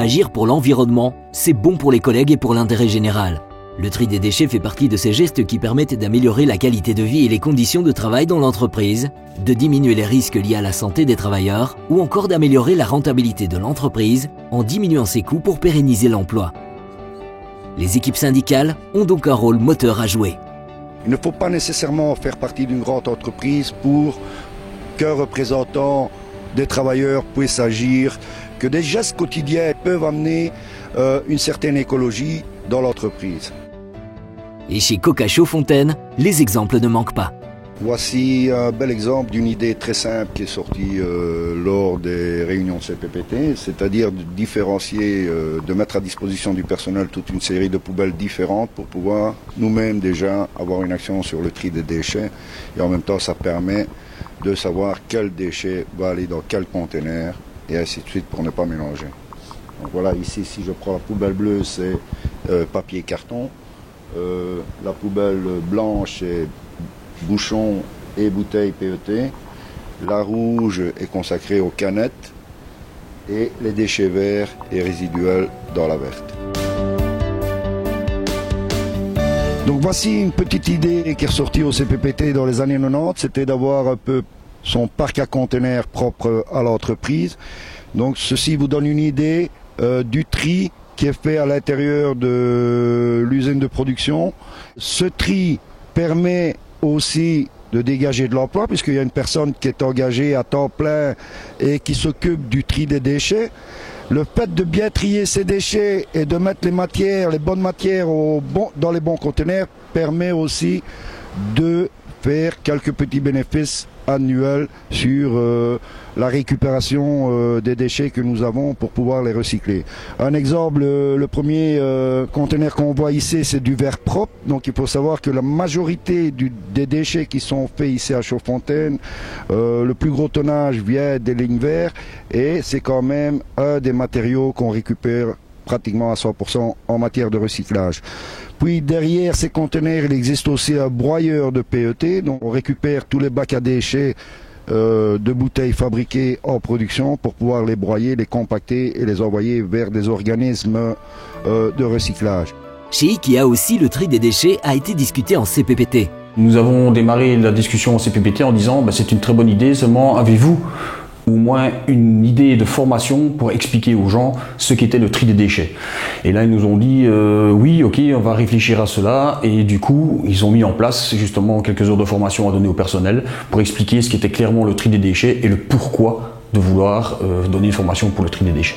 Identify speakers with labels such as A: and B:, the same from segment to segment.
A: Agir pour l'environnement, c'est bon pour les collègues et pour l'intérêt général. Le tri des déchets fait partie de ces gestes qui permettent d'améliorer la qualité de vie et les conditions de travail dans l'entreprise, de diminuer les risques liés à la santé des travailleurs ou encore d'améliorer la rentabilité de l'entreprise en diminuant ses coûts pour pérenniser l'emploi. Les équipes syndicales ont donc un rôle moteur à jouer.
B: Il ne faut pas nécessairement faire partie d'une grande entreprise pour qu'un représentant des travailleurs puisse agir, que des gestes quotidiens peuvent amener une certaine écologie dans l'entreprise.
A: Et chez Coca Chaudfontaine, les exemples ne manquent pas.
B: Voici un bel exemple d'une idée très simple qui est sortie lors des réunions de CPPT, c'est-à-dire de différencier, de mettre à disposition du personnel toute une série de poubelles différentes pour pouvoir nous-mêmes déjà avoir une action sur le tri des déchets. Et en même temps, ça permet de savoir quel déchet va aller dans quel conteneur et ainsi de suite pour ne pas mélanger. Donc voilà, ici, si je prends la poubelle bleue, c'est papier carton. La poubelle blanche, c'est bouchons et bouteilles PET. La rouge est consacrée aux canettes et les déchets verts et résiduels dans la verte. Donc voici une petite idée qui est ressortie au CPPT dans les années 90, c'était d'avoir un peu son parc à conteneurs propre à l'entreprise. Donc ceci vous donne une idée du tri qui est fait à l'intérieur de l'usine de production. Ce tri permet aussi de dégager de l'emploi puisqu'il y a une personne qui est engagée à temps plein et qui s'occupe du tri des déchets. Le fait de bien trier ces déchets et de mettre les bonnes matières dans les bons conteneurs permet aussi de faire quelques petits bénéfices annuels sur la récupération des déchets que nous avons pour pouvoir les recycler. Un exemple, le premier conteneur qu'on voit ici, c'est du verre propre. Donc il faut savoir que la majorité des déchets qui sont faits ici à Chaudfontaine, le plus gros tonnage vient des lignes verts et c'est quand même un des matériaux qu'on récupère pratiquement à 100% en matière de recyclage. Puis derrière ces conteneurs, il existe aussi un broyeur de PET, donc on récupère tous les bacs à déchets de bouteilles fabriquées en production pour pouvoir les broyer, les compacter et les envoyer vers des organismes de recyclage.
A: Chez Ikea aussi, le tri des déchets a été discuté en CPPT.
C: Nous avons démarré la discussion en CPPT en disant c'est une très bonne idée, seulement avez-vous au moins une idée de formation pour expliquer aux gens ce qu'était le tri des déchets. Et là, ils nous ont dit oui, ok, on va réfléchir à cela. Et du coup, ils ont mis en place justement quelques heures de formation à donner au personnel pour expliquer ce qu'était clairement le tri des déchets et le pourquoi de vouloir donner une formation pour le tri des déchets.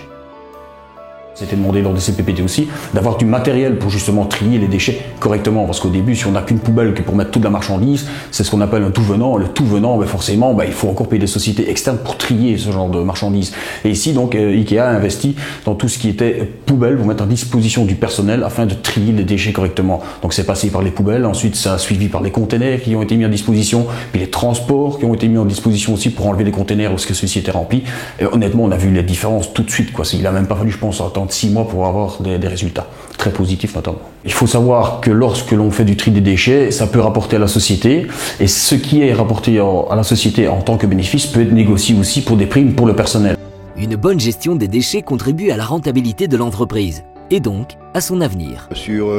C: C'était demandé lors des CPPT aussi d'avoir du matériel pour justement trier les déchets correctement, parce qu'au début, si on n'a qu'une poubelle que pour mettre toute la marchandise, c'est ce qu'on appelle un tout venant. Le tout venant, forcément, il faut encore payer des sociétés externes pour trier ce genre de marchandises. Et ici, donc, Ikea a investi dans tout ce qui était poubelle pour mettre à disposition du personnel afin de trier les déchets correctement. Donc c'est passé par les poubelles, ensuite ça a suivi par les containers qui ont été mis à disposition, puis les transports qui ont été mis en disposition aussi pour enlever les containers lorsque ceux-ci étaient remplis. Et honnêtement, on a vu les différences tout de suite, quoi. Il a même pas fallu, je pense, attendre 6 mois pour avoir des résultats très positifs notamment. Il faut savoir que lorsque l'on fait du tri des déchets, ça peut rapporter à la société, et ce qui est rapporté à la société en tant que bénéfice peut être négocié aussi pour des primes pour le personnel.
A: Une bonne gestion des déchets contribue à la rentabilité de l'entreprise et donc à son avenir.
B: Sur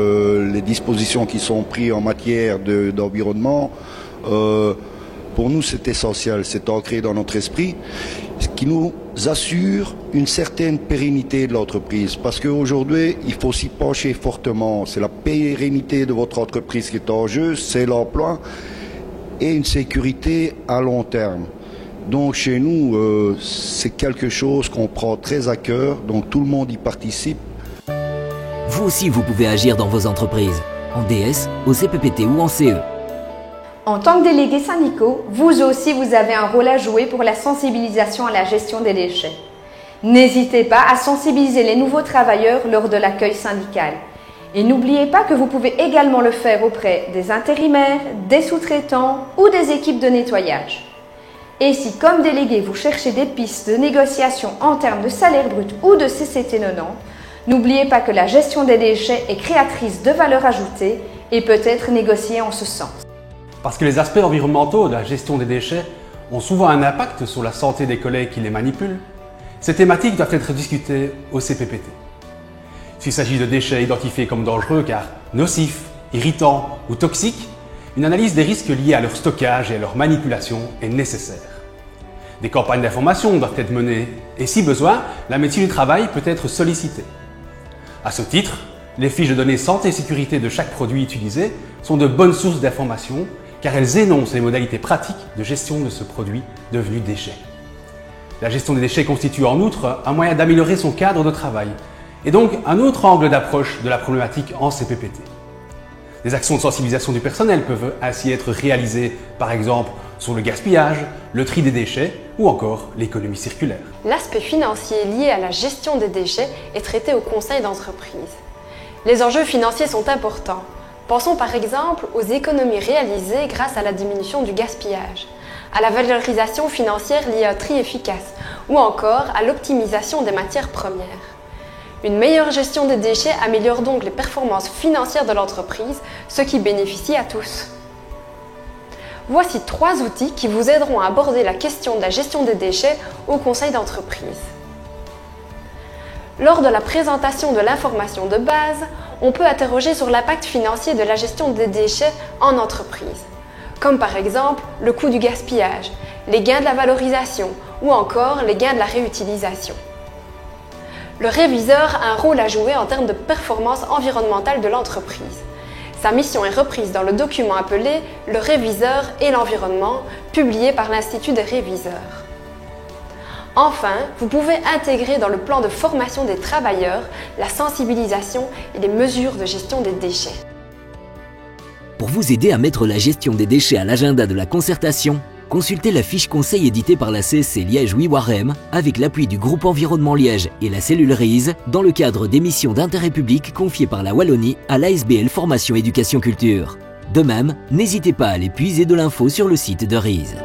B: les dispositions qui sont prises en matière d'environnement, pour nous c'est essentiel, c'est ancré dans notre esprit, ce qui nous assure une certaine pérennité de l'entreprise. Parce qu'aujourd'hui, il faut s'y pencher fortement. C'est la pérennité de votre entreprise qui est en jeu, c'est l'emploi et une sécurité à long terme. Donc chez nous, c'est quelque chose qu'on prend très à cœur, donc tout le monde y participe.
A: Vous aussi, vous pouvez agir dans vos entreprises, en DS, au CPPT ou en CE.
D: En tant que délégués syndicaux, vous aussi vous avez un rôle à jouer pour la sensibilisation à la gestion des déchets. N'hésitez pas à sensibiliser les nouveaux travailleurs lors de l'accueil syndical. Et n'oubliez pas que vous pouvez également le faire auprès des intérimaires, des sous-traitants ou des équipes de nettoyage. Et si comme délégué vous cherchez des pistes de négociation en termes de salaire brut ou de CCT 90, n'oubliez pas que la gestion des déchets est créatrice de valeur ajoutée et peut être négociée en ce sens.
E: Parce que les aspects environnementaux de la gestion des déchets ont souvent un impact sur la santé des collègues qui les manipulent, Ces thématiques doivent être discutées au CPPT. S'il s'agit de déchets identifiés comme dangereux car nocifs, irritants ou toxiques, une analyse des risques liés à leur stockage et à leur manipulation est nécessaire. Des campagnes d'information doivent être menées et si besoin, la médecine du travail peut être sollicitée. À ce titre, les fiches de données santé et sécurité de chaque produit utilisé sont de bonnes sources d'information car elles énoncent les modalités pratiques de gestion de ce produit devenu déchet. La gestion des déchets constitue en outre un moyen d'améliorer son cadre de travail et donc un autre angle d'approche de la problématique en CPPT. Des actions de sensibilisation du personnel peuvent ainsi être réalisées, par exemple, sur le gaspillage, le tri des déchets ou encore l'économie circulaire.
F: L'aspect financier lié à la gestion des déchets est traité au conseil d'entreprise. Les enjeux financiers sont importants. Pensons par exemple aux économies réalisées grâce à la diminution du gaspillage, à la valorisation financière liée à un tri efficace ou encore à l'optimisation des matières premières. Une meilleure gestion des déchets améliore donc les performances financières de l'entreprise, ce qui bénéficie à tous. Voici 3 outils qui vous aideront à aborder la question de la gestion des déchets au conseil d'entreprise. Lors de la présentation de l'information de base, on peut interroger sur l'impact financier de la gestion des déchets en entreprise, comme par exemple le coût du gaspillage, les gains de la valorisation ou encore les gains de la réutilisation. Le réviseur a un rôle à jouer en termes de performance environnementale de l'entreprise. Sa mission est reprise dans le document appelé « Le réviseur et l'environnement » publié par l'Institut des réviseurs. Enfin, vous pouvez intégrer dans le plan de formation des travailleurs la sensibilisation et les mesures de gestion des déchets.
A: Pour vous aider à mettre la gestion des déchets à l'agenda de la concertation, consultez la fiche conseil éditée par la CSC Liège-Oui-Warem avec l'appui du groupe Environnement Liège et la cellule RISE dans le cadre des missions d'intérêt public confiées par la Wallonie à l'ASBL Formation Éducation Culture. De même, n'hésitez pas à aller puiser de l'info sur le site de RISE.